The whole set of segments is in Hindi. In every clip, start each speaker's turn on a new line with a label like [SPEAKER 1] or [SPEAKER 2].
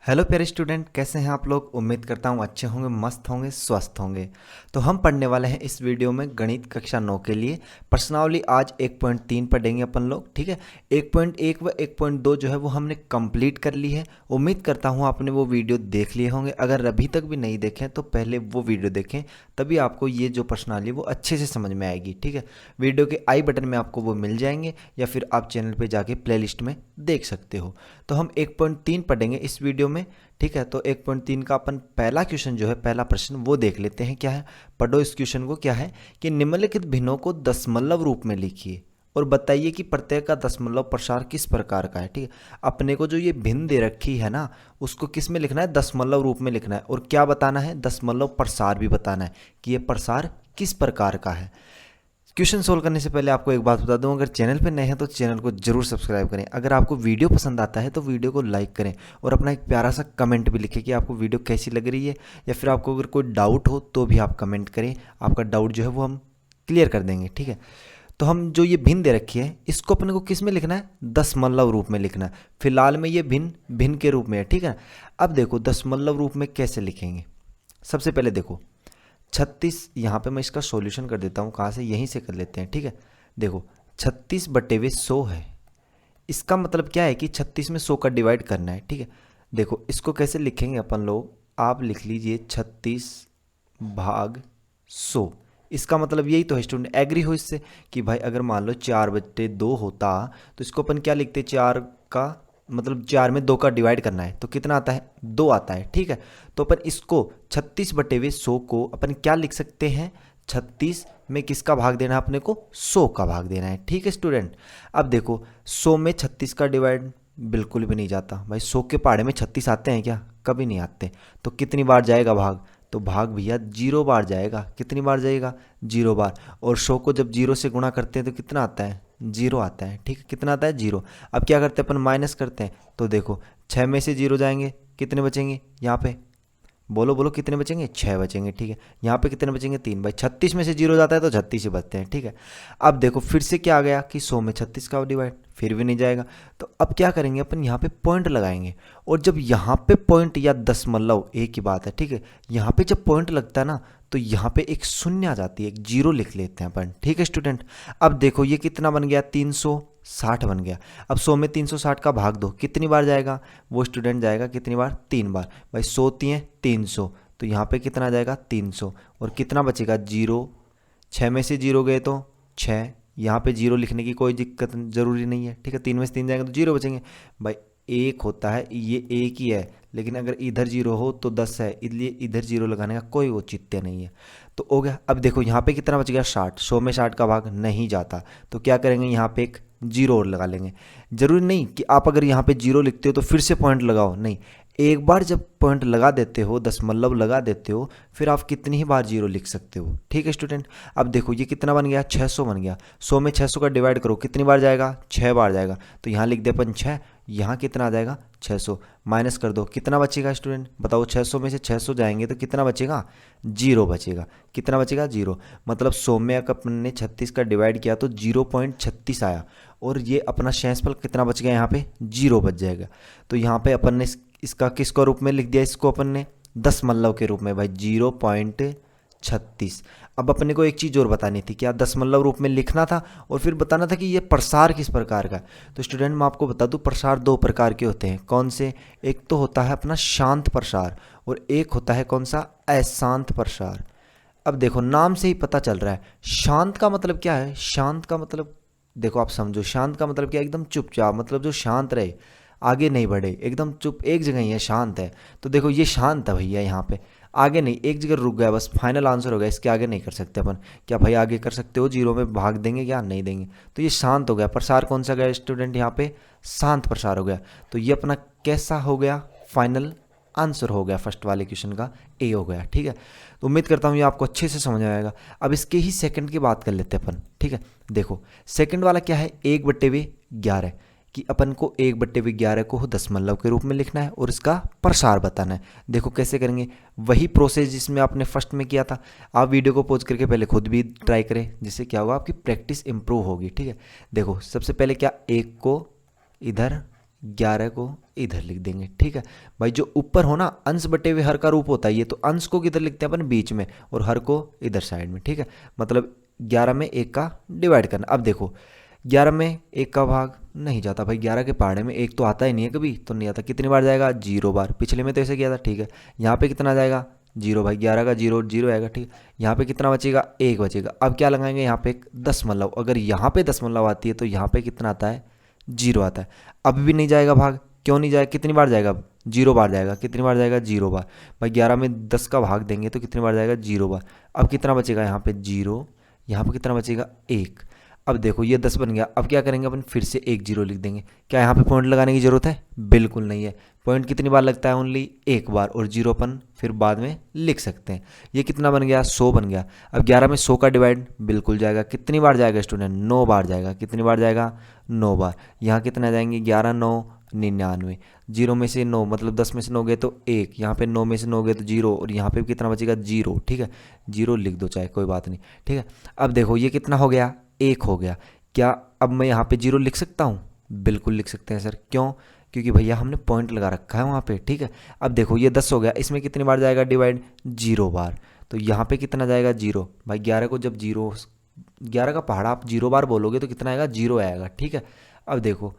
[SPEAKER 1] हेलो प्यारे स्टूडेंट, कैसे हैं आप लोग। उम्मीद करता हूँ अच्छे होंगे, मस्त होंगे, स्वस्थ होंगे। तो हम पढ़ने वाले हैं इस वीडियो में गणित कक्षा 9 के लिए प्रश्नावली। आज 1.3 पढ़ेंगे अपन लोग, ठीक है। 1.1 व 1.2 जो है वो हमने कंप्लीट कर ली है। उम्मीद करता हूँ आपने वो वीडियो देख लिए होंगे। अगर अभी तक भी नहीं देखें तो पहले वो वीडियो देखें, तभी आपको ये जो प्रश्नावली वो अच्छे से समझ में आएगी, ठीक है। वीडियो के आई बटन में आपको वो मिल जाएंगे या फिर आप चैनल पर जाके प्लेलिस्ट में देख सकते हो। तो हम 1.3 पढ़ेंगे इस वीडियो में, ठीक है। तो 1.3 का अपन पहला क्वेश्चन जो है, पहला प्रश्न वो देख लेते हैं। क्या है, पढ़ो इस क्वेश्चन को। क्या है कि निम्नलिखित भिन्नों को दशमलव रूप में लिखिए और बताइए कि प्रत्येक का दशमलव प्रसार किस प्रकार का है, ठीक है। अपने को जो ये भिन्न दे रखी है ना, उसको किस में लिखना है, दशमलव रूप में लिखना है। और क्या बताना है, दशमलव प्रसार भी बताना है कि ये प्रसार किस प्रकार का है। क्वेश्चन सोल्व करने से पहले आपको एक बात बता दूं, अगर चैनल पर नए हैं तो चैनल को जरूर सब्सक्राइब करें। अगर आपको वीडियो पसंद आता है तो वीडियो को लाइक करें और अपना एक प्यारा सा कमेंट भी लिखें कि आपको वीडियो कैसी लग रही है, या फिर आपको अगर कोई डाउट हो तो भी आप कमेंट करें। आपका डाउट जो है वो हम क्लियर कर देंगे, ठीक है। तो हम जो ये भिन्न दे रखी है, इसको अपने को किस में लिखना है, दशमलव रूप में लिखना है। फिलहाल में ये भिन्न भिन्न के रूप में है, ठीक है। अब देखो दशमलव रूप में कैसे लिखेंगे। सबसे पहले देखो 36, यहाँ पे मैं इसका सॉल्यूशन कर देता हूँ। कहाँ से, यहीं से कर लेते हैं, ठीक है। देखो 36/100 है। इसका मतलब क्या है कि 36 में 100 का डिवाइड करना है, ठीक है। देखो इसको कैसे लिखेंगे अपन लोग, आप लिख लीजिए 36/100। इसका मतलब यही तो है स्टूडेंट, एग्री हो इससे कि भाई अगर मान लो 4/2 होता तो इसको अपन क्या लिखते, 4 का मतलब 4 में 2 का डिवाइड करना है तो कितना आता है, 2 आता है, ठीक है। तो अपन इसको 36/100 को अपन क्या लिख सकते हैं, 36 में किसका भाग देना है अपने को, 100 का भाग देना है, ठीक है स्टूडेंट। अब देखो 100 में 36 का डिवाइड बिल्कुल भी नहीं जाता भाई। 100 के पहाड़े में 36 आते हैं क्या, कभी नहीं आते। तो कितनी बार जाएगा भाग, तो भाग भैया 0 बार जाएगा। कितनी बार जाएगा, 0 बार। और 100 को जब 0 से गुणा करते हैं तो कितना आता है, 0 आता है, ठीक है। कितना आता है, 0। अब क्या करते हैं अपन, माइनस करते हैं। तो देखो 6 में से 0 जाएंगे, कितने बचेंगे यहाँ पे, बोलो बोलो कितने बचेंगे, 6 बचेंगे, ठीक है। यहाँ पे कितने बचेंगे, 3। भाई 36 में से 0 जाता है तो 36 ही बचते हैं, ठीक है। अब देखो फिर से क्या आ गया कि 100 में 36 का डिवाइड, फिर भी नहीं जाएगा। तो अब क्या करेंगे अपन, यहाँ पे पॉइंट लगाएंगे। और जब यहाँ पे पॉइंट या दशमलव, एक ही बात है, ठीक है। यहाँ पे जब पॉइंट लगता है ना तो यहाँ पे एक शून्य आ जाती है, एक 0 लिख लेते हैं अपन, ठीक है स्टूडेंट। अब देखो ये कितना बन गया, 360 बन गया। अब 100 में 360 का भाग दो, कितनी बार जाएगा वो स्टूडेंट, जाएगा कितनी बार, 3 बार। भाई 100 3 300, तो यहाँ पे कितना जाएगा, 300। और कितना बचेगा, 0। 6 में से 0 गए तो 6, यहाँ पे 0 लिखने की कोई दिक्कत ज़रूरी नहीं है, ठीक है। 3 में से 3 जाएंगे तो 0 बचेंगे। भाई एक होता है, ये एक ही है, लेकिन अगर इधर 0 हो तो 10 है, इसलिए इधर 0 लगाने का कोई औचित्य नहीं है। तो हो गया। अब देखो यहाँ पे कितना बच गया, 60। 100 में 60 का भाग नहीं जाता, तो क्या करेंगे, यहाँ पे एक 0 और लगा लेंगे। जरूरी नहीं कि आप अगर यहाँ पे 0 लिखते हो तो फिर से पॉइंट लगाओ, नहीं। एक बार जब पॉइंट लगा देते हो, दशमलव लगा देते हो, फिर आप कितनी ही बार 0 लिख सकते हो, ठीक है स्टूडेंट। अब देखो ये कितना बन गया, 600 बन गया। 100 में 600 का डिवाइड करो, कितनी बार जाएगा, 6 बार जाएगा। तो यहाँ लिख दे अपन 6, यहाँ कितना आ जाएगा, 600। माइनस कर दो, कितना बचेगा स्टूडेंट, बताओ। 600 में से 600 जाएंगे तो कितना बचेगा, 0 बचेगा। कितना बचेगा, 0। मतलब 100 में अगर अपन ने 36 का डिवाइड किया तो 0.36 आया, और ये अपना शेषफल कितना बच गया, यहाँ पे 0 बच जाएगा। तो यहाँ पे अपन ने इसका किसको रूप में लिख दिया, इसको अपन ने दशमलव के रूप में, भाई 0.36। अब अपने को एक चीज़ और बतानी थी, क्या दशमलव रूप में लिखना था और फिर बताना था कि ये प्रसार किस प्रकार का। तो स्टूडेंट मैं आपको बता दूं, प्रसार 2 प्रकार के होते हैं। कौन से, एक तो होता है अपना शांत प्रसार और एक होता है कौन सा, अशांत प्रसार। अब देखो नाम से ही पता चल रहा है, शांत का मतलब क्या है, शांत का मतलब देखो आप समझो, शांत का मतलब क्या है, एकदम चुपचाप, मतलब जो शांत रहे, आगे नहीं बढ़े, एकदम चुप एक जगह ही है, शांत है। तो देखो ये शांत है भैया, यहाँ पे आगे नहीं, एक जगह रुक गया, बस फाइनल आंसर हो गया, इसके आगे नहीं कर सकते अपन। क्या भाई आगे कर सकते हो, 0 में भाग देंगे क्या, नहीं देंगे। तो ये शांत हो गया। प्रसार कौन सा गया स्टूडेंट, यहाँ पे शांत प्रसार हो गया। तो ये अपना कैसा हो गया, फाइनल आंसर हो गया फर्स्ट वाले क्वेश्चन का, ए हो गया, ठीक है। तो उम्मीद करता हूँ ये आपको अच्छे से समझ में आएगा। अब इसके ही सेकंड की बात कर लेते हैं अपन, ठीक है। देखो सेकंड वाला क्या है, 1/11, कि अपन को 1/11 को दशमलव के रूप में लिखना है और इसका प्रसार बताना है। देखो कैसे करेंगे, वही प्रोसेस जिसमें आपने फर्स्ट में किया था। आप वीडियो को पॉज करके पहले खुद भी ट्राई करें, जिससे क्या होगा, आपकी प्रैक्टिस इंप्रूव होगी, ठीक है। देखो सबसे पहले क्या, 1 को इधर 11 को इधर लिख देंगे। ठीक है भाई, जो ऊपर हो ना अंश बटे हुए हर का रूप होता है ये, तो अंश को किधर लिखते हैं अपन, बीच में, और हर को इधर साइड में। ठीक है, मतलब 11 में 1 का डिवाइड करना। अब देखो 11 में 1 का भाग नहीं जाता भाई, 11 के पहाड़े में 1 तो आता ही नहीं है, कभी तो नहीं आता। कितनी बार जाएगा, 0 बार। पिछले में तो ऐसे किया था। ठीक है, यहाँ पे कितना जाएगा, 0 भाई, 11 का 0 0 आएगा। ठीक है, यहाँ पे कितना बचेगा, 1 बचेगा। अब क्या लगाएंगे, यहाँ पे एक दशमलव, अगर यहाँ पे दशमलव आती है तो यहाँ पे कितना आता है, 0 आता है। अब भी नहीं जाएगा भाग, क्यों नहीं जाएगा, कितनी बार जाएगा, 0 बार जाएगा। कितनी बार जाएगा, 0 बार भाई। 11 में 10 का भाग देंगे तो कितनी बार जाएगा, 0 बार। अब कितना बचेगा, यहाँ पे 0, यहाँ पे कितना बचेगा, 1। अब देखो ये 10 बन गया। अब क्या करेंगे अपन, फिर से 1 0 लिख देंगे। क्या यहाँ पे पॉइंट लगाने की जरूरत है, बिल्कुल नहीं है। पॉइंट कितनी बार लगता है, ओनली 1 बार, और 0 अपन फिर बाद में लिख सकते हैं। ये कितना बन गया, 100 बन गया। अब 11 में 100 का डिवाइड बिल्कुल जाएगा। कितनी बार जाएगा स्टूडेंट, 9 बार जाएगा। कितनी बार जाएगा, 9 बार। यहाँ कितना जाएंगे, 11 9 99। 0 में से 9 मतलब 10 में से 9 गए तो 1, यहाँ पे 9 में से 9 गए तो 0, और यहाँ पे कितना बचेगा, 0। ठीक है, 0 लिख दो चाहे, कोई बात नहीं। ठीक है, अब देखो ये कितना हो गया, 1 हो गया। क्या अब मैं यहाँ पे 0 लिख सकता हूँ, बिल्कुल लिख सकते हैं सर। क्यों, क्योंकि भैया हमने पॉइंट लगा रखा है वहाँ पे। ठीक है, अब देखो ये 10 हो गया, इसमें कितनी बार जाएगा डिवाइड, 0 बार। तो यहाँ पे कितना जाएगा, 0 भाई। 11 को जब 11 का पहाड़ा आप 0 बार बोलोगे तो कितना आएगा, 0 आएगा। ठीक है, अब देखो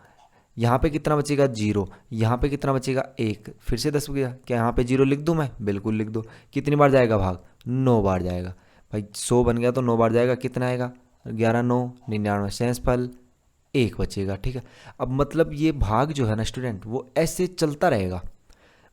[SPEAKER 1] यहाँ पे कितना बचेगा, 0, यहाँ पे कितना बचेगा, 1। फिर से 10 हो गया। क्या यहाँ पे 0 लिख दूँ मैं, बिल्कुल लिख दो। कितनी बार जाएगा भाग, 9 बार जाएगा भाई। 100 बन गया तो 9 बार जाएगा। कितना आएगा, 11 9 99, शेषफल 1 बचेगा। ठीक है, अब मतलब ये भाग जो है ना स्टूडेंट, वो ऐसे चलता रहेगा।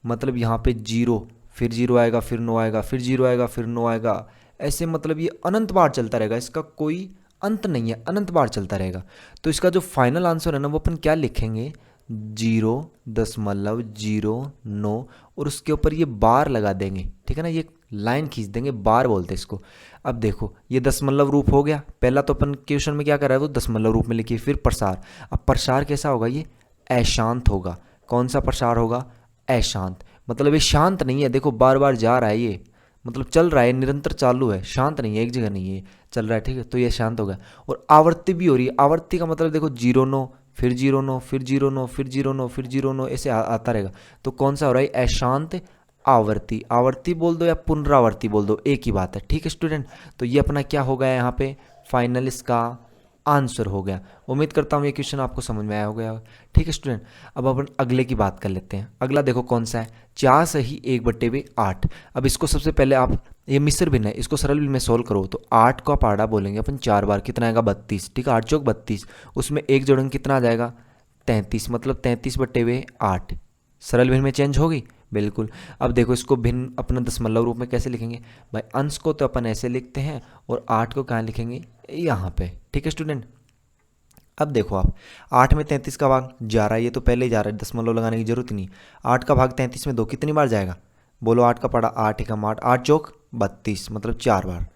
[SPEAKER 1] मतलब यहाँ पे 0, फिर 0 आएगा, फिर 9 आएगा, फिर 0 आएगा, फिर 9 आएगा। ऐसे मतलब ये अनंत बार चलता रहेगा, इसका कोई अंत नहीं है, अनंत बार चलता रहेगा। तो इसका जो फाइनल आंसर है ना वो अपन क्या लिखेंगे, 0.09, और उसके ऊपर ये बार लगा देंगे। ठीक है ना, ये लाइन खींच देंगे, बार बोलते हैं इसको। अब देखो ये दशमलव रूप हो गया। पहला तो अपन क्वेश्चन में क्या कर रहा है, वो दशमलव रूप में लिखिए, फिर प्रसार। अब प्रसार कैसा होगा, ये अशांत होगा। कौन सा प्रसार होगा, अशांत। मतलब ये शांत नहीं है, देखो बार बार जा रहा है, ये मतलब चल रहा है, निरंतर चालू है, शांत नहीं है, एक जगह नहीं है, चल रहा है। ठीक है, तो ये शांत होगा। और आवर्ती भी हो रही है। आवर्ती का मतलब देखो 0 9, फिर 0 9, फिर 0 9, फिर 0 9, फिर 0 9, ऐसे आता रहेगा। तो कौन सा हो रहा है, अशांत आवर्ती। आवर्ती बोल दो या पुनरावर्ती बोल दो, एक ही बात है। ठीक है स्टूडेंट, तो ये अपना क्या हो गया यहाँ पे, फाइनल इसका आंसर हो गया। उम्मीद करता हूँ ये क्वेश्चन आपको समझ में आया हो गया। ठीक है स्टूडेंट, अब अपन अगले की बात कर लेते हैं। अगला देखो कौन सा है, 4 सही 1/8। अब इसको सबसे पहले आप, ये मिश्र भिन्न है, इसको सरल भिन्न में सोल्व करो तो 8 का पहाड़ा बोलेंगे अपन 4 बार। कितना आएगा, 32। ठीक है, 8 चौक 32, उसमें 1 जोड़ेंगे कितना आ जाएगा, 33, मतलब 33/8। सरल भिन्न में चेंज होगी, बिल्कुल। अब देखो इसको भिन्न अपना दशमलव रूप में कैसे लिखेंगे भाई, अंश को तो अपन ऐसे लिखते हैं, और 8 को कहाँ लिखेंगे, यहाँ पे। ठीक है स्टूडेंट, अब देखो आप 8 में 33 का भाग जा रहा है, ये तो पहले ही जा रहा है, दशमलव लगाने की जरूरत ही नहीं। 8 का भाग 33 में 2 कितनी बार जाएगा, बोलो। 8 का पड़ा 8 एकम 8, 8 चौक 32, मतलब 4 बार।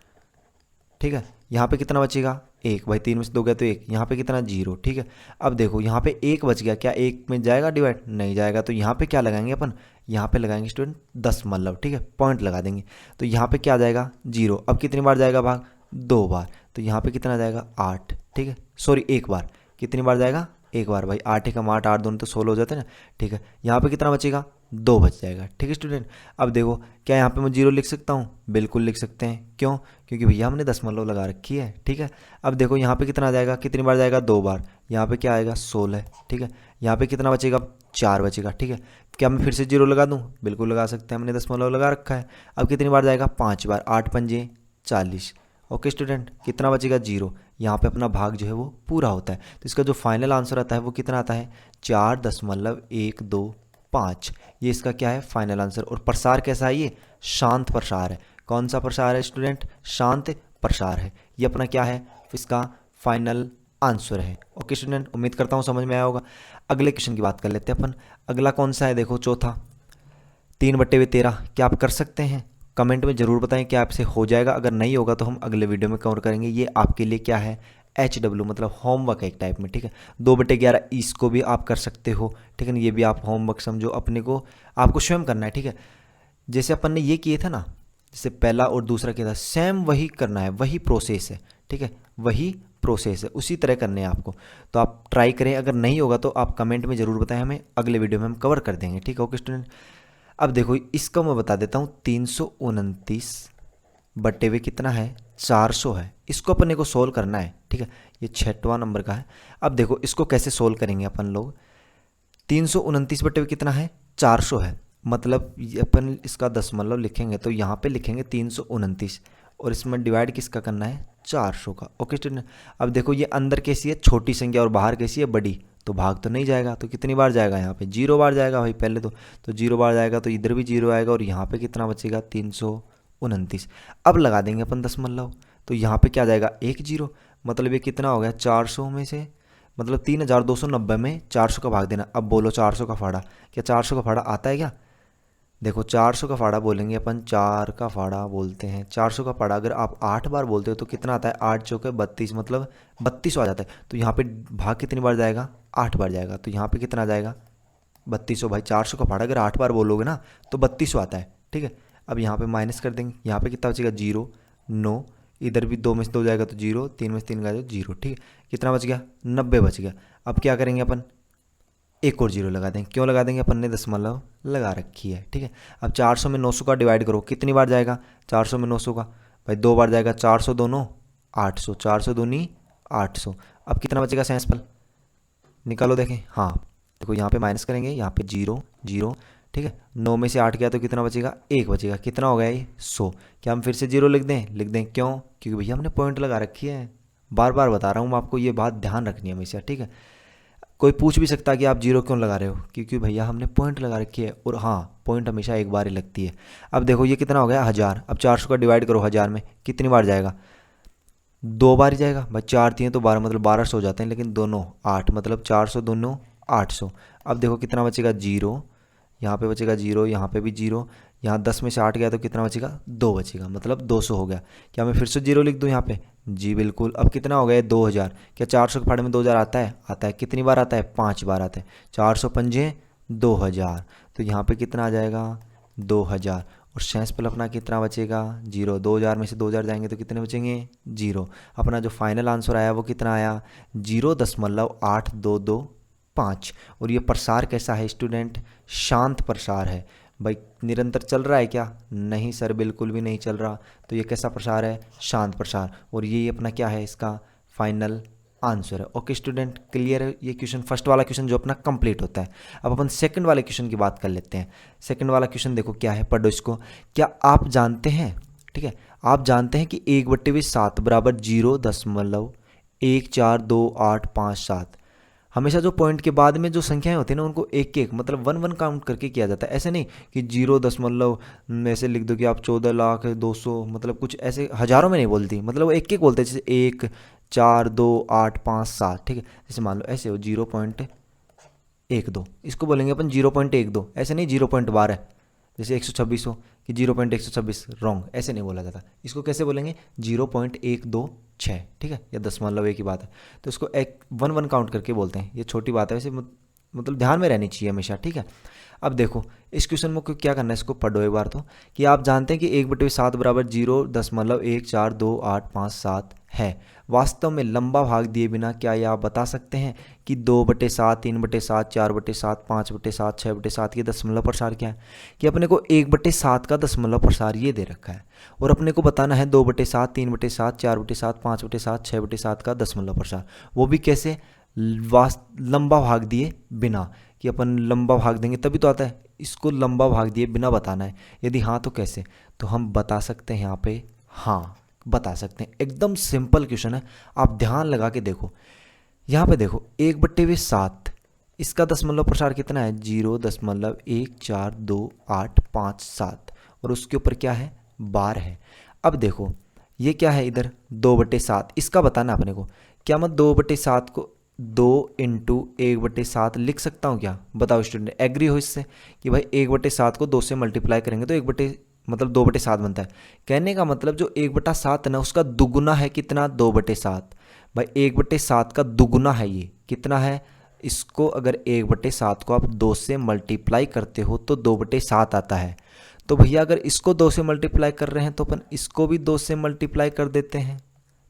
[SPEAKER 1] ठीक है, यहाँ पे कितना बचेगा, 1 भाई। 3 में से 2 गया तो 1, यहाँ पे कितना 0। ठीक है, अब देखो यहाँ पे 1 बच गया। क्या 1 में जाएगा डिवाइड, नहीं जाएगा। तो यहाँ पे क्या लगाएंगे अपन, यहाँ पे लगाएंगे स्टूडेंट दशमलव। ठीक है, पॉइंट लगा देंगे। तो यहाँ पे क्या आ जाएगा, 0। अब कितनी बार जाएगा भाग, 2 बार। तो यहाँ पे कितना जाएगा, 8। ठीक है, सॉरी 1 बार। कितनी बार जाएगा, 1 बार भाई। 8 एकम 8, 8 दोनों तो 16 हो जाते हैं ना। ठीक है, यहाँ पे कितना बचेगा, 2 बच जाएगा। ठीक है स्टूडेंट, अब देखो क्या यहाँ पे मैं 0 लिख सकता हूँ, बिल्कुल लिख सकते हैं। क्यों, क्योंकि भैया हमने दशमलव लगा रखी है। ठीक है, अब देखो यहाँ पे कितना आ जाएगा, कितनी बार जाएगा, 2 बार। यहाँ पे क्या आएगा, 16। ठीक है, यहाँ पे कितना बचेगा, 4 बचेगा। ठीक है, क्या मैं फिर से 0 लगा दूँ, बिल्कुल लगा सकते हैं, हमने दशमलव लगा रखा है। अब कितनी बार जाएगा, 5 बार। 8 पंजे 40। ओके स्टूडेंट, कितना बचेगा, 0। यहाँ पे अपना भाग जो है वो पूरा होता है। तो इसका जो फाइनल आंसर आता है वो कितना आता है, 4.125। ये इसका क्या है, फाइनल आंसर। और प्रसार कैसा है, ये शांत प्रसार है। कौन सा प्रसार है स्टूडेंट, शांत प्रसार है। ये अपना क्या है, इसका फाइनल आंसर है। ओके स्टूडेंट, उम्मीद करता हूँ समझ में आया होगा। अगले क्वेश्चन की बात कर लेते हैं अपन। अगला कौन सा है, देखो चौथा, 3/13। क्या आप कर सकते हैं, कमेंट में ज़रूर बताएं कि आपसे हो जाएगा। अगर नहीं होगा तो हम अगले वीडियो में कवर करेंगे। ये आपके लिए क्या है, HW मतलब होमवर्क है एक टाइप में। ठीक है, 2/11 इसको भी आप कर सकते हो। ठीक है ना, ये भी आप होमवर्क समझो, अपने को आपको स्वयं करना है। ठीक है, जैसे अपन ने ये किए थे ना, जैसे पहला और दूसरा किया था, सेम वही करना है, वही प्रोसेस है। ठीक है, वही प्रोसेस है, उसी तरह करने हैं आपको। तो आप ट्राई करें, अगर नहीं होगा तो आप कमेंट में ज़रूर बताएं, हमें अगले वीडियो में हम कवर कर देंगे। ठीक है ओके स्टूडेंट। अब देखो इसका मैं बता देता हूँ, 329 बटे हुए कितना है 400 है। इसको अपने को सोल्व करना है। ठीक है, ये 6वां नंबर का है। अब देखो इसको कैसे सोल्व करेंगे अपन लोग। 329 बटे हुए कितना है 400 है, मतलब अपन इसका दशमलव लिखेंगे तो यहाँ पे लिखेंगे 329 और इसमें डिवाइड किसका करना है 400 का। Okay student. अब देखो ये अंदर कैसी है छोटी संख्या और बाहर कैसी है बड़ी, तो भाग तो नहीं जाएगा, तो कितनी बार जाएगा यहाँ पे 0 बार जाएगा भाई पहले तो 0 बार जाएगा, तो इधर भी 0 आएगा और यहाँ पे कितना बचेगा 329। अब लगा देंगे अपन दशमलव, तो यहाँ पे क्या जाएगा 1 0, मतलब ये कितना हो गया 400 में से, मतलब 3290 में 400 का भाग देना। अब बोलो 400 का फाड़ा, क्या 400 का फाड़ा आता है क्या? देखो 400 का फाड़ा बोलेंगे अपन, 4 का फाड़ा बोलते हैं। 400 का फाड़ा अगर आप 8 बार बोलते हो तो कितना आता है 8 चौके 32, मतलब 32 आ जाता है। तो यहाँ पे भाग कितनी बार जाएगा 8 बार जाएगा, तो यहाँ पे कितना आ जाएगा 3200। भाई 400 का फाड़ा अगर 8 बार बोलोगे ना तो 3200 आता है। ठीक है, अब यहाँ पे माइनस कर देंगे, यहाँ पे कितना बचेगा 0 9, इधर भी 2 में से 2 जाएगा तो 0, 3 में से 3 जाएगा तो 0। ठीक है, कितना बच गया 90 बच गया। अब क्या करेंगे अपन एक और 0 लगा देंगे, क्यों लगा देंगे अपन ने दशमलव लगा रखी है। ठीक है, अब 400 में 900 का डिवाइड करो, कितनी बार जाएगा 400 में 900 का, भाई 2 बार जाएगा, 400 दोनों 800, 400 दूनी 800। अब कितना बचेगा सेंसपल निकालो देखें। हाँ देखो यहाँ पे माइनस करेंगे, यहाँ पे 0 0। ठीक है, 9 में से 8 गया तो कितना बचेगा 1 बचेगा, कितना हो गया ये 100। क्या हम फिर से 0 लिख दें? लिख दें, क्यों? क्योंकि भैया हमने पॉइंट लगा रखी है। बार बार बता रहा हूँ मैं आपको, ये बात ध्यान रखनी है हमेशा। ठीक है, कोई पूछ भी सकता है कि आप 0 क्यों लगा रहे हो, क्योंकि भैया हमने पॉइंट लगा रखी है, और हाँ पॉइंट हमेशा एक बार ही लगती है। अब देखो ये कितना हो गया 1000। अब 400 का डिवाइड करो 1000 में, कितनी बार जाएगा 2 बार ही जाएगा। भाई 4 3 तो 12, मतलब 1200 हो जाते हैं, लेकिन दोनों 8, मतलब 400 दोनों 800। अब देखो कितना बचेगा 0, यहाँ पे बचेगा 0, यहाँ पे भी 0, यहाँ 10 में से 8 गया तो कितना बचेगा 2 बचेगा, मतलब 200 हो गया। क्या मैं फिर से 0 लिख दूँ यहाँ पे? जी बिल्कुल। अब कितना हो गया 2000। क्या 400 के फाड़े में 2000 आता है? आता है। कितनी बार आता है? 5 बार आता है। 400 पंजे 2000, तो यहाँ पे कितना आ जाएगा 2000, और सेंसपल अपना कितना बचेगा 0। 2000 में से 2000 जाएंगे तो कितने बचेंगे 0। अपना जो फाइनल आंसर आया वो कितना आया 0.8225। और ये प्रसार कैसा है स्टूडेंट? शांत प्रसार है। भाई निरंतर चल रहा है क्या? नहीं सर, बिल्कुल भी नहीं चल रहा। तो ये कैसा प्रसार है? शांत प्रसार। और ये अपना क्या है इसका फाइनल आंसर है। ओके स्टूडेंट, क्लियर है ये क्वेश्चन? फर्स्ट वाला क्वेश्चन जो अपना कंप्लीट होता है। अब अपन सेकंड वाले क्वेश्चन की बात कर लेते हैं। सेकंड वाला क्वेश्चन देखो क्या है, पढ़ो इसको। क्या आप जानते हैं, ठीक है, आप जानते हैं कि 1/7 बराबर 0.142857। हमेशा जो पॉइंट के बाद में जो संख्याएं होती हैं ना उनको एक एक मतलब 1 1 काउंट करके किया जाता है। ऐसे नहीं कि 0 दशमलव में से लिख दो कि आप 14,00,200, मतलब कुछ ऐसे हज़ारों में नहीं बोलती, मतलब एक एक बोलते हैं, जैसे 1 4 2 8 5 7। ठीक है, जैसे मान लो ऐसे हो 0.12, इसको बोलेंगे अपन 0.12। ऐसे नहीं 0.12 जैसे 126 हो कि 0.126, रॉन्ग, ऐसे नहीं बोला जाता। इसको कैसे बोलेंगे 0.126। ठीक है, या दशमलव एक ही बात है, तो इसको 1 1 काउंट करके बोलते हैं। ये छोटी बात है वैसे, मतलब ध्यान में रहनी चाहिए हमेशा। ठीक है, अब देखो इस क्वेश्चन में क्या करना है, इसको पढ़ो एक बार तो। कि आप जानते हैं कि 1/7 बराबर 0.1428557 है। वास्तव में लंबा भाग दिए बिना क्या ये आप बता सकते हैं कि 2/7 3/7 4/7 5/7 6/7 के दशमलव प्रसार क्या है? कि अपने को 1/7 का दशमलव प्रसार ये दे रखा है, और अपने को बताना है 2/7 3/7 4/7 5/7 6/7 का दशमलव प्रसार। वो भी कैसे? लंबा भाग दिए बिना, कि अपन लंबा भाग देंगे तभी तो आता है। इसको लंबा भाग दिए बिना बताना है। यदि हाँ तो कैसे? तो हम बता सकते हैं यहाँ पे, हाँ बता सकते हैं। एकदम सिंपल क्वेश्चन है, आप ध्यान लगा के देखो। यहाँ पे देखो 1/7, इसका दशमलव प्रसार कितना है 0.1428557, और उसके ऊपर क्या है बार है। अब देखो ये क्या है इधर 2/7, इसका बताना अपने को। क्या मैं 2/7 को 2 × 1/7 लिख सकता हूँ क्या? बताओ स्टूडेंट, एग्री हो इससे कि भाई 1/7 को 2 से मल्टीप्लाई करेंगे तो 2/7 बनता है। कहने का मतलब जो 1/7 है ना उसका दुगुना है कितना 2/7। भाई 1/7 का दुगुना है, ये कितना है? इसको अगर 1/7 को आप 2 से मल्टीप्लाई करते हो तो 2/7 आता है। तो भैया अगर इसको 2 से मल्टीप्लाई कर रहे हैं तो अपन इसको भी 2 से मल्टीप्लाई कर देते हैं,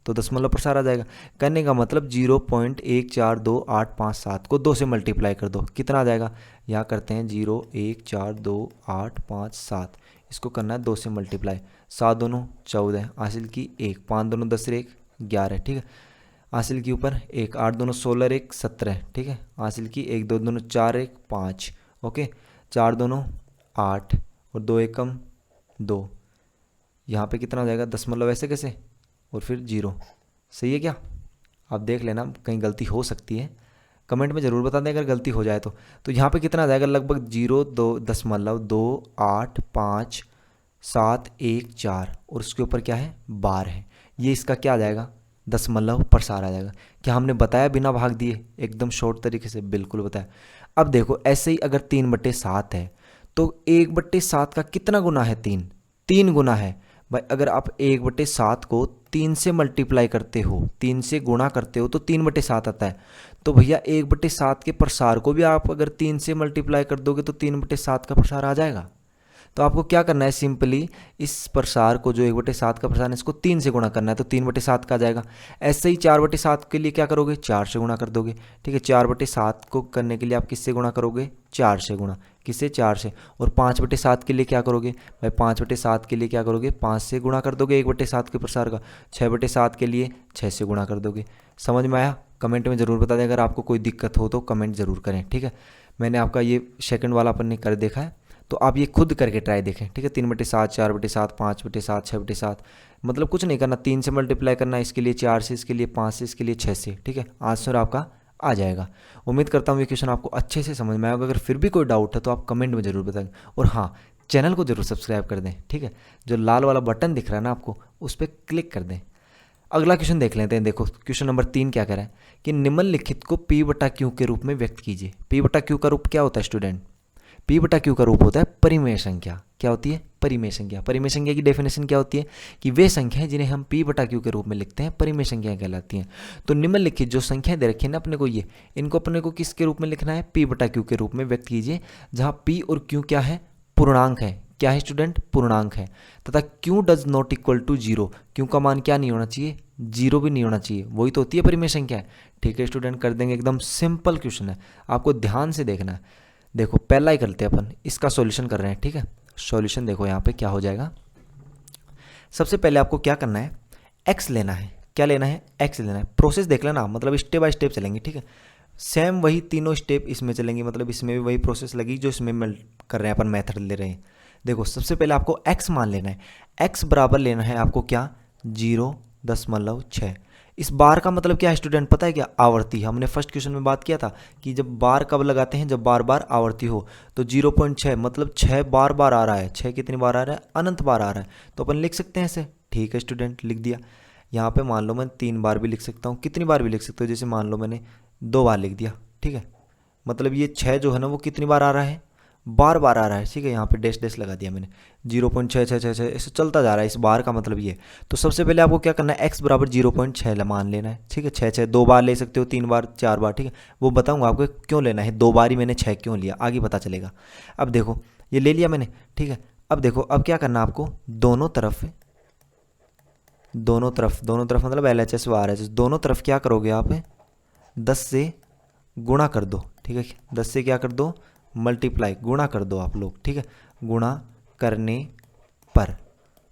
[SPEAKER 1] तो दशमलव प्रसार आ जाएगा। करने का मतलब 0.142857 को 2 से मल्टीप्लाई कर दो, कितना आ जाएगा, यहाँ करते हैं 0.142857, इसको करना है 2 से मल्टीप्लाई। 7 दूनों 14, हासिल की 1, 5 दूनों 10 1 11, ठीक है, हासिल की ऊपर 1, 8 दूनों 16 1 17, ठीक है, हासिल की 1 2 दूनों 4 1 5, ओके, 4 दूनों 8 और 2 एकम 2, यहाँ पे कितना हो जाएगा, दशमलव ऐसे कैसे और फिर 0, सही है क्या। आप देख लेना, कहीं गलती हो सकती है, कमेंट में ज़रूर बता दें अगर गलती हो जाए तो यहाँ पे कितना आ जाएगा, लगभग 0.2.85714 और उसके ऊपर क्या है, बार है, ये इसका क्या आ जाएगा, दशमलव प्रसार आ जाएगा। क्या हमने बताया बिना भाग दिए, एकदम शॉर्ट तरीके से, बिल्कुल बताया। अब देखो ऐसे ही अगर 3/7 है तो 1/7 का कितना गुना है, 3 गुना है भाई। अगर आप 1/7 को 3 से मल्टीप्लाई करते हो, 3 से गुणा करते हो तो 3/7 आता है। तो भैया 1/7 के प्रसार को भी आप अगर 3 से मल्टीप्लाई कर दोगे तो 3/7 का प्रसार आ जाएगा। तो आपको क्या करना है, सिंपली इस प्रसार को जो 1/7 का प्रसार है इसको 3 से गुणा करना है, तो 3/7 का आ जाएगा। ऐसे ही 4/7 के लिए क्या करोगे, 4 से गुणा कर दोगे, ठीक है। 4/7 को करने के लिए आप किससे गुणा करोगे, 4 से गुणा, किससे, 4 से। और 5/7 के लिए क्या करोगे भाई, 5/7 के लिए क्या करोगे, 5 से गुणा कर दोगे 1/7 के प्रसार का। 6/7 के लिए 6 से गुणा कर दोगे। समझ में आया, कमेंट में ज़रूर बता दें, अगर आपको कोई दिक्कत हो तो कमेंट ज़रूर करें, ठीक है। मैंने आपका ये सेकंड वाला अपन ने कर देखा है, तो आप ये खुद करके ट्राई देखें, ठीक है। 3/7, 4/7, 5/7, 6/7, मतलब कुछ नहीं करना, 3 से मल्टीप्लाई करना, इसके लिए 4 से, इसके लिए 5 से, इसके लिए 6 से, ठीक है। आंसर आपका आ जाएगा। उम्मीद करता हूँ ये क्वेश्चन आपको अच्छे से समझ में आएगा। अगर फिर भी कोई डाउट है तो आप कमेंट में ज़रूर बताएं, और हाँ, चैनल को ज़रूर सब्सक्राइब कर दें, ठीक है। जो लाल वाला बटन दिख रहा है ना आपको, उस पर क्लिक कर दें। अगला क्वेश्चन देख लेते हैं। देखो क्वेश्चन नंबर 3 क्या कह रहा है कि निम्नलिखित को P/Q के रूप में व्यक्त कीजिए। P/Q का रूप क्या होता है स्टूडेंट, P/Q का रूप होता है परिमेय संख्या। क्या होती है, परिमेय संख्या। परिमेय संख्या की डेफिनेशन क्या होती है कि वे संख्याएं जिन्हें हम P/Q के रूप में लिखते हैं परिमेय संख्याएं कहलाती हैं। तो निम्नलिखित जो संख्याएं दे रखी है ना अपने को, ये इनको अपने को किसके रूप में लिखना है, P/Q के रूप में व्यक्त कीजिए, जहां P और Q क्या है, पूर्णांक है। क्या है स्टूडेंट, पूर्णांक है। तथा Q does not equal to 0, Q का मान क्या नहीं होना चाहिए, 0 भी नहीं होना चाहिए, वही तो होती है परिमेय संख्या। ठीक है स्टूडेंट, कर देंगे, एकदम सिंपल क्वेश्चन है, आपको ध्यान से देखना है। देखो पहला ही करते हैं अपन, इसका सॉल्यूशन कर रहे हैं, ठीक है। सॉल्यूशन देखो यहाँ पे क्या हो जाएगा। सबसे पहले आपको क्या करना है, x लेना है। क्या लेना है, x लेना है। प्रोसेस देख लेना, मतलब स्टेप बाय स्टेप चलेंगे, ठीक है। सेम वही तीनों स्टेप इसमें चलेंगे, मतलब इसमें भी वही प्रोसेस लगी जो इसमें कर रहे हैं अपन, मेथड ले रहे हैं। देखो सबसे पहले आपको x मान लेना है। x बराबर लेना है आपको क्या, 0.6। इस बार का मतलब क्या है स्टूडेंट, पता है क्या, आवर्ती। हमने फर्स्ट क्वेश्चन में बात किया था कि जब बार कब लगाते हैं, जब बार बार आवर्ती हो। तो 0.6 मतलब 6 बार बार आ रहा है। 6 कितनी बार आ रहा है, अनंत बार आ रहा है, तो अपन लिख सकते हैं ऐसे। ठीक है स्टूडेंट, लिख दिया। यहाँ पे मान लो मैं 3 बार भी लिख सकता हूँ, कितनी बार भी लिख सकते हो, जैसे मान लो मैंने 2 बार लिख दिया, ठीक है। मतलब ये 6 जो है ना वो कितनी बार आ रहा है, बार बार आ रहा है, ठीक है। यहाँ पे डैश डैश लगा दिया मैंने, 0.666 ऐसे चलता जा रहा है, इस बार का मतलब ये। तो सबसे पहले आपको क्या करना है, x बराबर 0.6 मान लेना है, ठीक है। 6 2 बार ले सकते हो, 3 बार, 4 बार, ठीक है। वो बताऊंगा आपको क्यों लेना है, 2 बार ही मैंने 6 क्यों लिया, आगे पता चलेगा। अब देखो ये ले लिया मैंने, ठीक है। अब देखो अब क्या करना है आपको, दोनों तरफ मतलब LHS व RHS दोनों तरफ क्या करोगे आप, 10 से गुणा कर दो, ठीक है। 10 से क्या कर दो, मल्टीप्लाई, गुणा कर दो आप लोग, ठीक है। गुणा करने पर,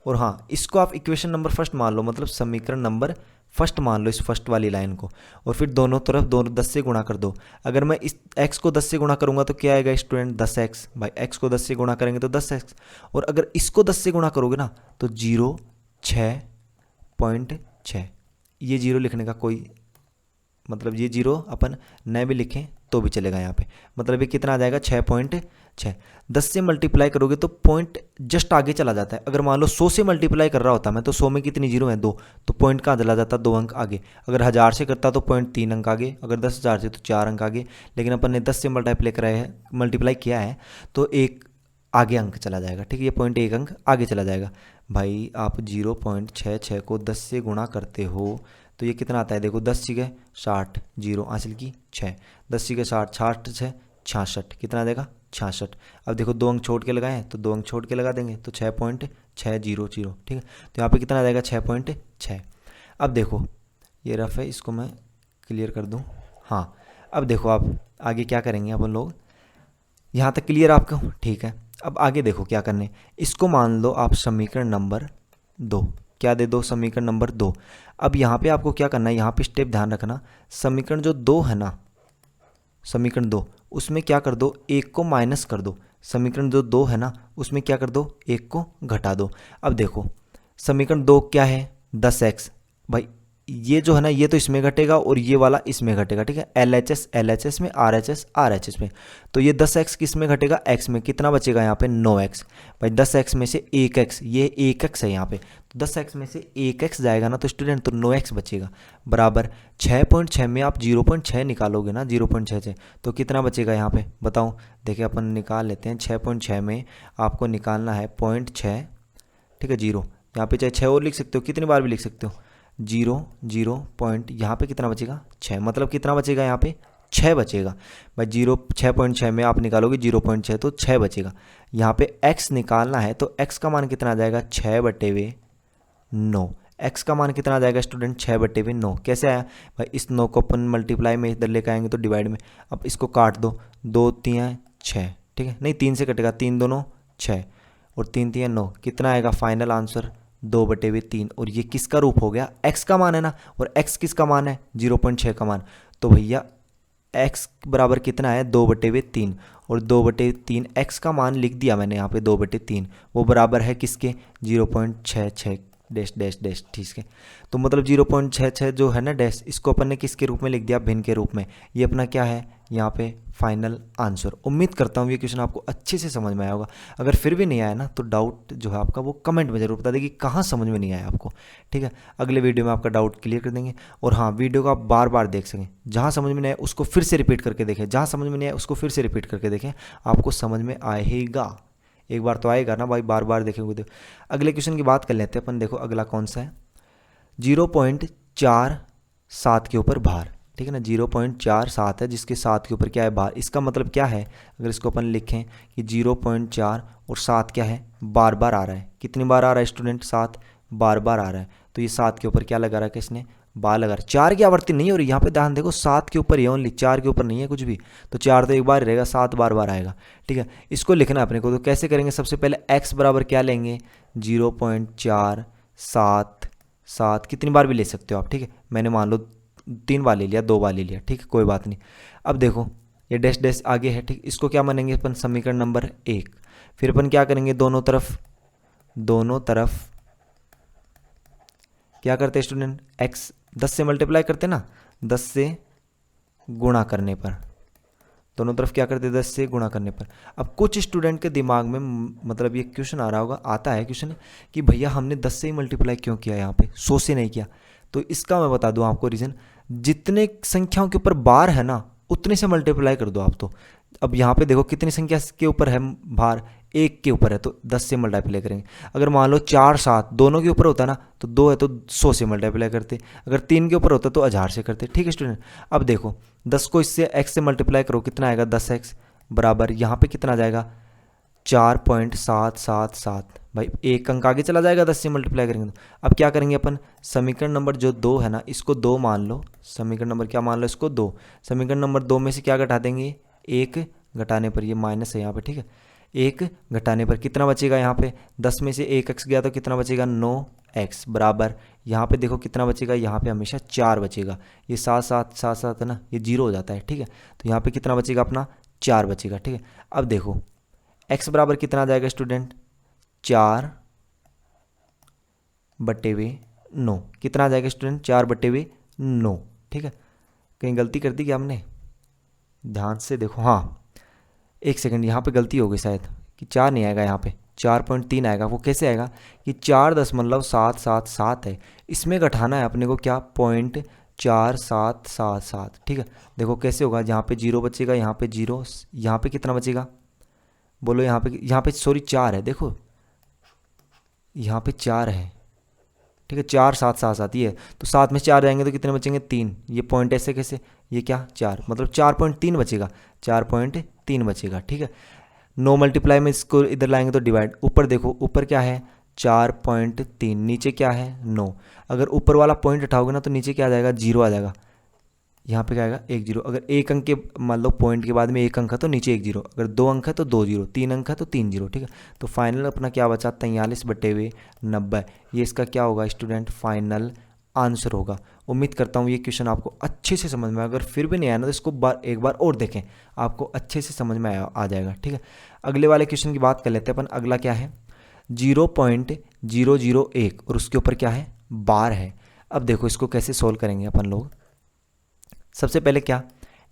[SPEAKER 1] और हाँ इसको आप इक्वेशन नंबर फर्स्ट मान लो, मतलब समीकरण नंबर फर्स्ट मान लो इस फर्स्ट वाली लाइन को। और फिर दोनों तरफ 10 से गुणा कर दो। अगर मैं इस x को 10 से गुणा करूंगा तो क्या आएगा स्टूडेंट, 10x। भाई x को 10 से गुणा करेंगे तो 10x, और अगर इसको 10 से गुणा करोगे ना तो 6.6। ये 0 लिखने का कोई मतलब, ये 0 अपन न भी लिखें तो भी चलेगा यहाँ पे। मतलब ये कितना आ जाएगा, 6.6। 10 से मल्टीप्लाई करोगे तो पॉइंट जस्ट आगे चला जाता है। अगर मान लो 100 से मल्टीप्लाई कर रहा होता मैं, तो 100 में कितनी 0 है, 2, तो पॉइंट कहाँ चला जाता, 2 अंक आगे। अगर 1000 से करता तो पॉइंट 3 अंक आगे। अगर 10,000 से तो 4 अंक आगे। लेकिन अपन ने 10 से मल्टीप्लाई किया है तो एक आगे अंक चला जाएगा, ठीक है। ये पॉइंट 1 अंक आगे चला जाएगा। भाई आप 0.66 को 10 से गुणा करते हो तो ये कितना आता है, देखो 10 6 60, 0 हासिल की 6, 10 6 60, 60 6 66, कितना आ जाएगा, 66। अब देखो 2 अंक छोड़ के लगाएं तो 2 अंक छोड़ के लगा देंगे तो 6.600, ठीक है। तो यहाँ पे कितना आ जाएगा, 6.6। अब देखो ये रफ है, इसको मैं क्लियर कर दूँ। हाँ, अब देखो आप आगे क्या करेंगे अपन लोग, यहाँ तक क्लियर आपको? ठीक है, अब आगे देखो क्या करने। इसको मान लो आप समीकरण नंबर 2, क्या दे दो? समीकरण नंबर 2। अब यहाँ पे आपको क्या करना है, यहाँ पे स्टेप ध्यान रखना, समीकरण जो 2 है ना, समीकरण 2, उसमें क्या कर दो, 1 को माइनस कर दो। समीकरण जो 2 है ना, उसमें क्या कर दो, 1 को घटा दो। अब देखो समीकरण 2 क्या है, 10x। भाई ये जो है ना, ये तो इसमें घटेगा और ये वाला इसमें घटेगा, ठीक है। LHS में, RHS में, तो ये 10x किस में घटेगा, x में। कितना बचेगा यहाँ पे, 9x। भाई 10x में से 1x, ये 1x है यहाँ पे, तो 10x में से 1x जाएगा ना तो स्टूडेंट, तो 9x बचेगा। बराबर 6.6 में आप 0.6 निकालोगे ना, 0.66, तो कितना बचेगा यहाँ पे बताओ। देखिए अपन निकाल लेते हैं, 6.6 में आपको निकालना है 0.6, ठीक है, 0। यहाँ पे चाहे 6 और लिख सकते हो, कितनी बार भी लिख सकते हो, 0 पॉइंट, यहाँ पे कितना बचेगा, 6। मतलब कितना बचेगा यहाँ पे, 6 बचेगा। भाई 6.6 में आप निकालोगे 0.6, तो 6 बचेगा। यहाँ पे x निकालना है, तो x का मान कितना आ जाएगा, 6/9। x का मान कितना आ जाएगा स्टूडेंट, 6/9। कैसे आया भाई, इस 9 को अपन मल्टीप्लाई में इधर लेकर आएंगे तो डिवाइड में। अब इसको काट दो, 2 3 6, ठीक है, नहीं 3 से कटेगा, 3 2 9 6 और 3 3 9, कितना आएगा फाइनल आंसर, 2/3। और ये किसका रूप हो गया, x का मान है ना, और x किसका मान है, 0.6 का मान। तो भैया x बराबर कितना है, 2/3, और 2/3 x का मान लिख दिया मैंने यहाँ पे 2/3, वो बराबर है किसके, 0.66 डैश डैश डैश, ठीक है। तो मतलब 0.66 जो है ना डैश, इसको अपन ने किसके रूप में लिख दिया, भिन्न के रूप में। ये अपना क्या है यहाँ पे फाइनल आंसर। उम्मीद करता हूँ ये क्वेश्चन आपको अच्छे से समझ में आया होगा। अगर फिर भी नहीं आया ना, तो डाउट जो है आपका वो कमेंट में जरूर बता दें कि कहाँ समझ में नहीं आया आपको, ठीक है। अगले वीडियो में आपका डाउट क्लियर कर देंगे। और हाँ, वीडियो को आप बार बार देख सकें, जहाँ समझ में नहीं आया उसको फिर से रिपीट करके देखें, जहाँ समझ में नहीं आया उसको फिर से रिपीट करके देखें, आपको समझ में आएगा। एक बार तो आएगा ना भाई, बार बार देखेंगे तो। अगले क्वेश्चन की बात कर लेते हैं अपन। देखो अगला कौन सा है, 0.47 के ऊपर भार, ठीक है ना, 0.47 है जिसके 7 के ऊपर क्या है, भार। इसका मतलब क्या है, अगर इसको अपन लिखें कि 0.4 और 7 क्या है, बार बार आ रहा है। कितनी बार आ रहा है स्टूडेंट, 7 बार बार आ रहा है। तो ये 7 के ऊपर क्या लगा रहा है, किसने, बार लगा रहा है। 4 की आवर्ती नहीं हो रही यहाँ पे, ध्यान देखो 7 के ऊपर ही ओनली, 4 के ऊपर नहीं है कुछ भी। तो 4 तो एक बार रहेगा, 7 बार बार आएगा, ठीक है। इसको लिखना अपने को, तो कैसे करेंगे, सबसे पहले x बराबर क्या लेंगे, 0.477, कितनी बार भी ले सकते हो आप, ठीक है। मैंने मान लो 3 बार ले लिया, 2 बार ले लिया, ठीक है, कोई बात नहीं। अब देखो ये डैश डैश आगे है, ठीक। इसको क्या मानेंगे अपन, समीकरण नंबर 1। फिर अपन क्या करेंगे, दोनों तरफ क्या करते हैं स्टूडेंट, x 10 से मल्टीप्लाई करते ना, 10 से गुणा करने पर, दोनों तरफ क्या करते हैं, 10 से गुणा करने पर। अब कुछ स्टूडेंट के दिमाग में मतलब ये क्वेश्चन आ रहा होगा, आता है क्वेश्चन कि भैया हमने 10 से ही मल्टीप्लाई क्यों किया, यहाँ पे 100 से नहीं किया। तो इसका मैं बता दूं आपको रीज़न, जितने संख्याओं के ऊपर बार है ना, उतने से मल्टीप्लाई कर दो आप। तो अब यहाँ पे देखो कितनी संख्या के ऊपर है भार, 1 के ऊपर है, तो 10 से मल्टीप्लाई करेंगे। अगर मान लो 4 7 दोनों के ऊपर होता ना, तो 2 है तो 100 से मल्टीप्लाई करते। अगर 3 के ऊपर होता तो 1000 से करते, ठीक है स्टूडेंट। अब देखो 10 को इससे x से मल्टीप्लाई करो, कितना आएगा, 10x बराबर यहाँ पे कितना आ जाएगा, 4.777। भाई एक अंक आगे चला जाएगा 10 से मल्टीप्लाई करेंगे तो। अब क्या करेंगे अपन, समीकरण नंबर जो 2 है ना, इसको 2 मान लो, समीकरण नंबर क्या मान लो, इसको 2। समीकरण नंबर 2 में से क्या घटा देंगे, 1 घटाने पर, ये माइनस है यहाँ पे, ठीक है, 1 घटाने पर कितना बचेगा, यहाँ पे 10 में से 1x गया तो कितना बचेगा, 9x बराबर यहाँ पे देखो कितना बचेगा, यहाँ पे हमेशा 4 बचेगा। ये 7 7 7 7 है ना, ये 0 हो जाता है, ठीक है। तो यहाँ पे कितना बचेगा अपना, 4 बचेगा, ठीक है। अब देखो x बराबर कितना आ जाएगा स्टूडेंट, 4/9। कितना आ जाएगा स्टूडेंट, 4/9, ठीक है। कहीं गलती कर दी क्या हमने, ध्यान से देखो, हाँ एक सेकंड, यहाँ पे गलती हो गई शायद, कि 4 नहीं आएगा, यहाँ पे 4.3 आएगा। वो कैसे आएगा कि 4.777 है, इसमें घटाना है अपने को क्या, 0.4777, ठीक है। देखो कैसे होगा, यहाँ पे 0 बचेगा, यहाँ पे 0, यहाँ पे कितना बचेगा बोलो, यहाँ पे सॉरी 4 है, देखो यहाँ पे 4 है, ठीक है, 4 7 7 7 ये है, तो 7 में 4 जाएंगे तो कितने बचेंगे, 3। ये पॉइंट ऐसे कैसे, ये क्या 4, मतलब 4.3 बचेगा, 4.3 बचेगा, ठीक है। 9 मल्टीप्लाई में इसको इधर लाएंगे तो डिवाइड, ऊपर देखो ऊपर क्या है, 4.3, नीचे क्या है 9। अगर ऊपर वाला पॉइंट उठाओगे ना तो नीचे क्या आ जाएगा, 0 आ जाएगा। यहाँ पे क्या आएगा 1 0। अगर एक अंक के मान लो पॉइंट के बाद में एक अंक है तो नीचे 1 0, अगर 2 अंक है तो 2 0, 3 अंक है तो 3 0, ठीक है। तो फाइनल अपना क्या बचा, 43/90। ये इसका क्या होगा स्टूडेंट, फाइनल आंसर होगा। उम्मीद करता हूँ ये क्वेश्चन आपको अच्छे से समझ में आया। अगर फिर भी नहीं आया ना तो इसको एक बार और देखें, आपको अच्छे से समझ में आ जाएगा, ठीक है। अगले वाले क्वेश्चन की बात कर लेते हैं अपन। अगला क्या है, 0.001 और उसके ऊपर क्या है, बार है। अब देखो इसको कैसे सोल्व करेंगे अपन लोग। सबसे पहले क्या,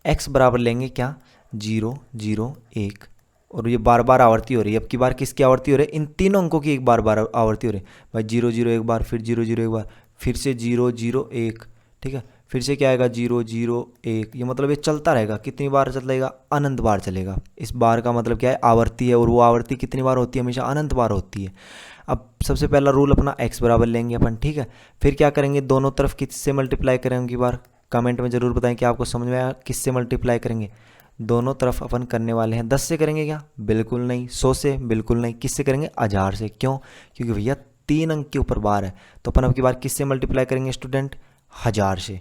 [SPEAKER 1] x बराबर लेंगे क्या, 0 0 1, और ये बार बार आवर्ती हो रही है। अब की बार किसकी आवर्ती हो रही है, इन तीनों अंकों की एक बार बार आवर्ती हो रही है भाई। 0 0 एक बार, फिर 0 0 एक बार, फिर से 0 0 1, ठीक है। फिर से क्या आएगा 0 0 1। ये मतलब ये चलता रहेगा, कितनी बार चलेगा, अनंत बार चलेगा। इस बार का मतलब क्या है, आवर्ती है, और वो आवर्ती कितनी बार होती है, हमेशा अनंत बार होती है। अब सबसे पहला रूल अपना x बराबर लेंगे अपन, ठीक है। फिर क्या करेंगे, दोनों तरफ किससे मल्टीप्लाई करेंगे की बार, कमेंट में ज़रूर बताएं कि आपको समझ में आया। किससे मल्टीप्लाई करेंगे, दोनों तरफ अपन करने वाले हैं 10 से करेंगे क्या, बिल्कुल नहीं। 100 से, बिल्कुल नहीं। किससे करेंगे, 1000 से। क्यों, क्योंकि भैया 3 अंक के ऊपर बार है। तो अपन अब की बार किससे मल्टीप्लाई करेंगे स्टूडेंट, 1000 से।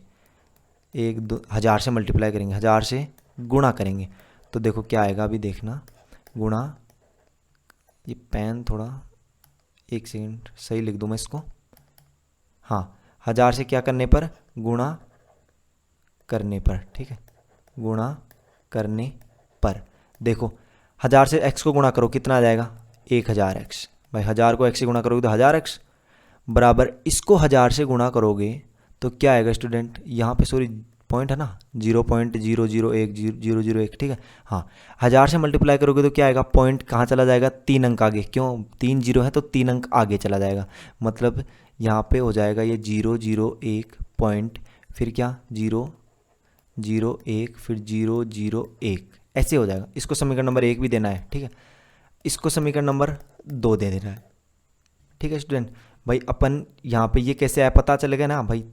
[SPEAKER 1] 1000 से मल्टीप्लाई करेंगे, 1000 से गुणा करेंगे। तो देखो क्या आएगा, अभी देखना, गुणा, ये पेन थोड़ा, एक सेकेंड सही लिख दूँ मैं इसको, हाँ, 1000 से क्या करने पर, गुणा करने पर, ठीक है, गुणा करने पर। देखो 1000 से x को गुणा करो, कितना आ जाएगा, 1000x। भाई 1000 को x से गुणा करोगे तो 1000x बराबर, इसको 1000 से गुणा करोगे तो क्या आएगा स्टूडेंट, यहाँ पे सॉरी पॉइंट है ना, 0.001001, ठीक है। हाँ, 1000 से मल्टीप्लाई करोगे तो क्या आएगा, पॉइंट कहाँ चला जाएगा, 3 अंक आगे। क्यों, 3 0 है तो 3 अंक आगे चला जाएगा। मतलब यहाँ पे हो जाएगा ये 0 0 1 पॉइंट, फिर क्या 0 0 1, फिर 0 0 1, ऐसे हो जाएगा। इसको समीकरण नंबर 1 भी देना है, ठीक है। इसको समीकरण नंबर 2 दे देना है, ठीक है स्टूडेंट। भाई अपन यहाँ पे ये कैसे आया पता चलेगा ना भाई,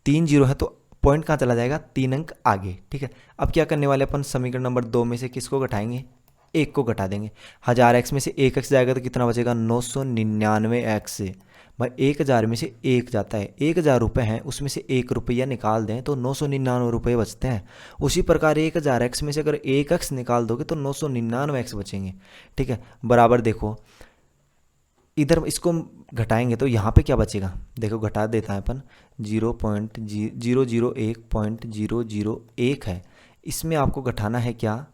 [SPEAKER 1] 3 0 है तो पॉइंट कहाँ चला जाएगा, 3 अंक आगे, ठीक है। अब क्या करने वाले अपन, समीकरण नंबर 2 में से किसको घटाएंगे, 1 को घटा देंगे। 1000x में से 1x जाएगा तो कितना बचेगा, 999x से। भाई 1000 में से 1 जाता है, 1000 रुपये हैं, उसमें से 1 रुपया निकाल दें तो 999 रुपये बचते हैं। उसी प्रकार 1000x में से अगर 1x निकाल दोगे तो 999x बचेंगे, ठीक है। बराबर देखो इधर इसको घटाएंगे तो यहाँ पे क्या बचेगा, देखो घटा देता है अपन, 0.001 है, इसमें आपको घटाना है क्या,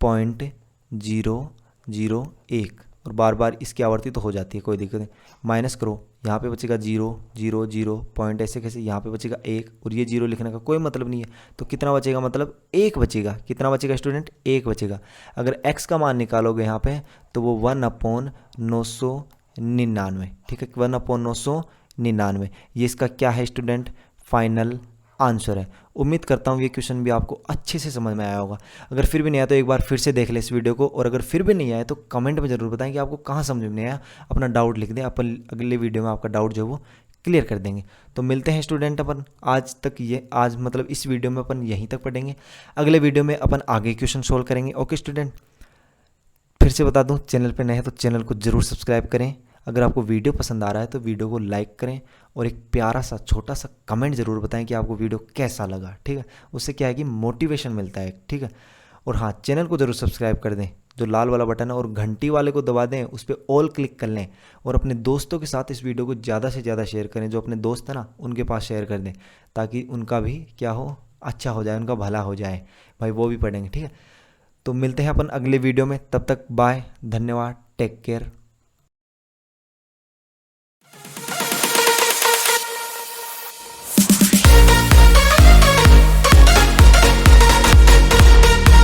[SPEAKER 1] 0.001, और बार बार इसकी आवर्ती तो हो जाती है, कोई दिक्कत नहीं। माइनस करो, यहाँ पे बचेगा 0 0 0 पॉइंट, ऐसे कैसे, यहाँ पे बचेगा 1, और ये 0 लिखने का कोई मतलब नहीं है। तो कितना बचेगा, मतलब 1 बचेगा। कितना बचेगा स्टूडेंट, 1 बचेगा। अगर x का मान निकालोगे यहाँ पे तो वो 1/999, ठीक है, 1/999। ये इसका क्या है स्टूडेंट, फाइनल आंसर है। उम्मीद करता हूँ ये क्वेश्चन भी आपको अच्छे से समझ में आया होगा। अगर फिर भी नहीं आया तो एक बार फिर से देख ले इस वीडियो को, और अगर फिर भी नहीं आया तो कमेंट में ज़रूर बताएं कि आपको कहाँ समझ में नहीं आया। अपना डाउट लिख दें, अपन अगले वीडियो में आपका डाउट जो है वो क्लियर कर देंगे। तो मिलते हैं स्टूडेंट अपन, आज मतलब इस वीडियो में अपन यहीं तक पढ़ेंगे। अगले वीडियो में अपन आगे क्वेश्चन सोल्व करेंगे। ओके स्टूडेंट, फिर से बता दूं, चैनल पे नए हैं तो चैनल को ज़रूर सब्सक्राइब करें। अगर आपको वीडियो पसंद आ रहा है तो वीडियो को लाइक करें, और एक प्यारा सा छोटा सा कमेंट ज़रूर बताएं कि आपको वीडियो कैसा लगा, ठीक है। उससे क्या है कि मोटिवेशन मिलता है, ठीक है। और हाँ, चैनल को ज़रूर सब्सक्राइब कर दें, जो लाल वाला बटन है, और घंटी वाले को दबा दें, उस पर ऑल क्लिक कर लें, और अपने दोस्तों के साथ इस वीडियो को ज़्यादा से ज़्यादा शेयर करें। जो अपने दोस्त हैं ना उनके पास शेयर कर दें, ताकि उनका भी क्या हो, अच्छा हो जाए, उनका भला हो जाए, भाई वो भी पढ़ेंगे, ठीक है। तो मिलते हैं अपन अगले वीडियो में, तब तक बाय, धन्यवाद, टेक केयर।